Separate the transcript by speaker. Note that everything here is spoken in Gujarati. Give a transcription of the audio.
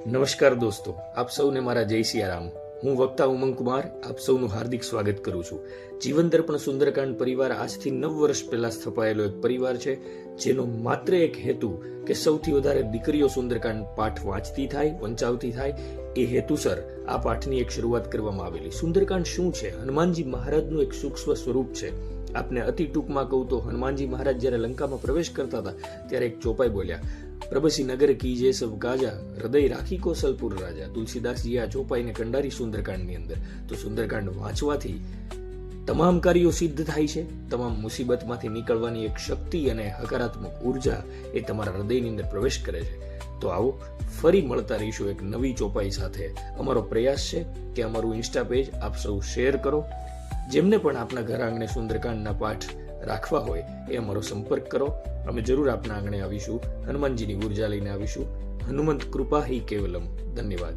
Speaker 1: નમસ્કાર દોસ્તો, આપ સૌને મારા જય સિયારામ. હું વક્તા ઉમંગ કુમાર આપ સૌનું હાર્દિક સ્વાગત કરું છું. જીવન દર્પણ સુંદરકાંડ પરિવાર આજથી 9 વર્ષ પહેલા સ્થપાયેલો એક પરિવાર છે, જેનો માત્ર એક હેતુ કે સૌથી વધારે દીકરીઓ સુંદરકાંડ પાઠ વાંચતી થાય, વંચાવતી થાય, એ હેતુસર આ પાઠની એક શરૂઆત કરવામાં આવેલી. સુંદરકાંડ શું છે? હનુમાનજી મહારાજનું એક સૂક્ષ્મ સ્વરૂપ છે. આપને અતિ ટૂંકમાં કહું તો હનુમાનજી મહારાજ જ્યારે લંકામાં પ્રવેશ કરતા હતા ત્યારે એક ચોપાઈ બોલ્યા, પ્રભસી નગર કીજે સબ કાજા, હૃદય રાખી કોસલપુર રાજા. તુલસીદાસજી આ ચોપાઈને કંડારી સુંદરકાંડની અંદર. તો સુંદરકાંડ વાંચવાથી તમામ કાર્યો સિદ્ધ થાય છે. તમામ મુસીબતમાંથી નીકળવાની એક શક્તિ અને હકારાત્મક ઉર્જા એ તમારા હૃદયની અંદર પ્રવેશ કરે છે. તો આવો ફરી મળતા રહીશું એક નવી ચોપાઈ સાથે. અમારો પ્રયાસ છે કે અમારું ઇન્સ્ટા પેજ આપ સૌ શેર કરો. જેમને પણ આપના ઘર આંગણે સુંદરકાંડના પાઠ રાખવા હોય એ અમારો સંપર્ક કરો. અમે જરૂર આપના આંગણે આવીશું. હનુમાનજીની ઉર્જા લઈને આવીશું. હનુમંત કૃપા હિ કેવલમ. ધન્યવાદ.